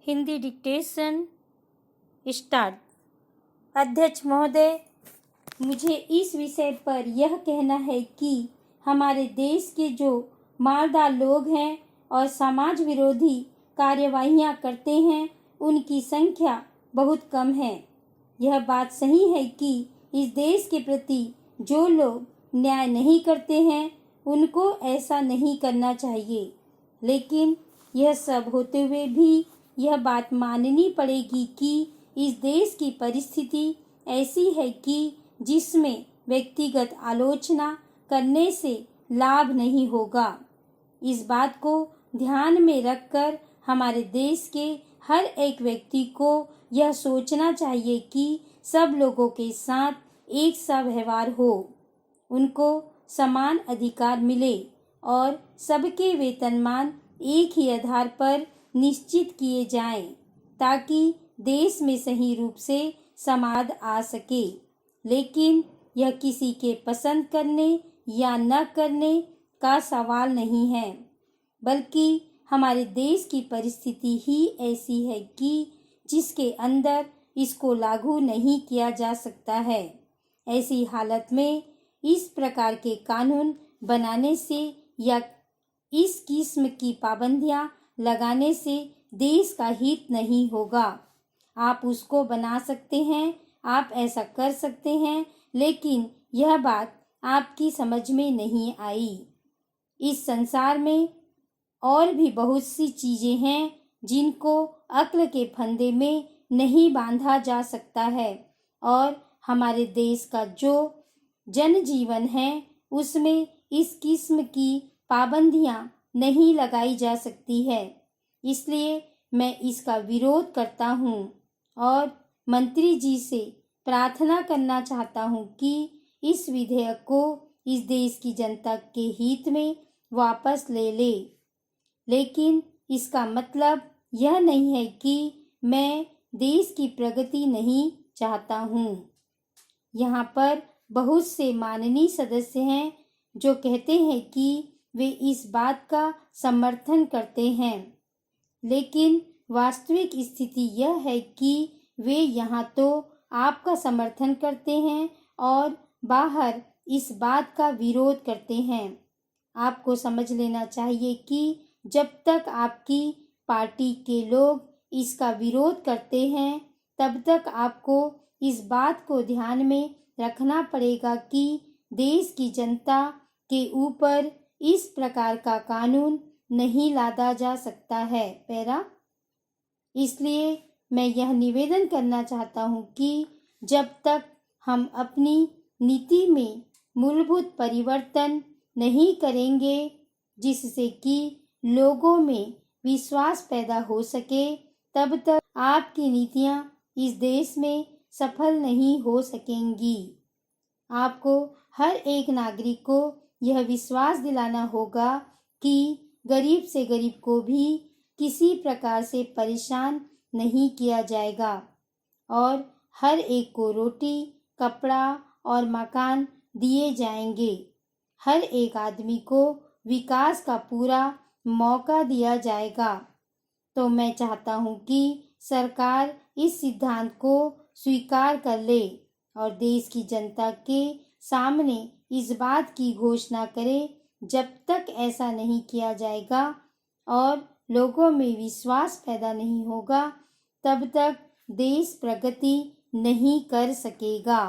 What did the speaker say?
Hindi dictation start. अध्यक्ष महोदय, मुझे इस विषय पर यह कहना है कि हमारे देश के जो मालदार लोग हैं और समाज विरोधी कार्यवाहियां करते हैं, उनकी संख्या बहुत कम है। यह बात सही है कि इस देश के प्रति जो लोग न्याय नहीं करते हैं, उनको ऐसा नहीं करना चाहिए। लेकिन यह सब होते हुए भी यह बात माननी पड़ेगी कि इस देश की परिस्थिति ऐसी है कि जिसमें व्यक्तिगत आलोचना करने से लाभ नहीं होगा। इस बात को ध्यान में रखकर हमारे देश के हर एक व्यक्ति को यह सोचना चाहिए कि सब लोगों के साथ एक सा व्यवहार हो, उनको समान अधिकार मिले और सबके वेतनमान एक ही आधार पर निश्चित किए जाएं, ताकि देश में सही रूप से समाज आ सके। लेकिन यह किसी के पसंद करने या न करने का सवाल नहीं है, बल्कि हमारे देश की परिस्थिति ही ऐसी है कि जिसके अंदर इसको लागू नहीं किया जा सकता है। ऐसी हालत में इस प्रकार के कानून बनाने से या इस किस्म की पाबंदियां लगाने से देश का हित नहीं होगा। आप उसको बना सकते हैं, आप ऐसा कर सकते हैं, लेकिन यह बात आपकी समझ में नहीं आई। इस संसार में और भी बहुत सी चीजें हैं जिनको अक्ल के फंदे में नहीं बांधा जा सकता है, और हमारे देश का जो जनजीवन है उसमें इस किस्म की पाबंदियां नहीं लगाई जा सकती है। इसलिए मैं इसका विरोध करता हूँ और मंत्री जी से प्रार्थना करना चाहता हूँ कि इस विधेयक को इस देश की जनता के हित में वापस ले ले। लेकिन इसका मतलब यह नहीं है कि मैं देश की प्रगति नहीं चाहता हूँ। यहाँ पर बहुत से माननीय सदस्य हैं जो कहते हैं कि वे इस बात का समर्थन करते हैं, लेकिन वास्तविक स्थिति यह है कि वे यहाँ तो आपका समर्थन करते हैं और बाहर इस बात का विरोध करते हैं। आपको समझ लेना चाहिए कि जब तक आपकी पार्टी के लोग इसका विरोध करते हैं, तब तक आपको इस बात को ध्यान में रखना पड़ेगा कि देश की जनता के ऊपर इस प्रकार का कानून नहीं लादा जा सकता है। पैरा। इसलिए मैं यह निवेदन करना चाहता हूँ कि जब तक हम अपनी नीति में मूलभूत परिवर्तन नहीं करेंगे, जिससे कि लोगों में विश्वास पैदा हो सके, तब तक आपकी नीतियाँ इस देश में सफल नहीं हो सकेंगी। आपको हर एक नागरिक को यह विश्वास दिलाना होगा कि गरीब से गरीब को भी किसी प्रकार से परेशान नहीं किया जाएगा और हर एक को रोटी, कपड़ा और मकान दिए जाएंगे। हर एक आदमी को विकास का पूरा मौका दिया जाएगा। तो मैं चाहता हूँ कि सरकार इस सिद्धांत को स्वीकार कर ले और देश की जनता के सामने इस बात की घोषणा करे। जब तक ऐसा नहीं किया जाएगा और लोगों में विश्वास पैदा नहीं होगा, तब तक देश प्रगति नहीं कर सकेगा।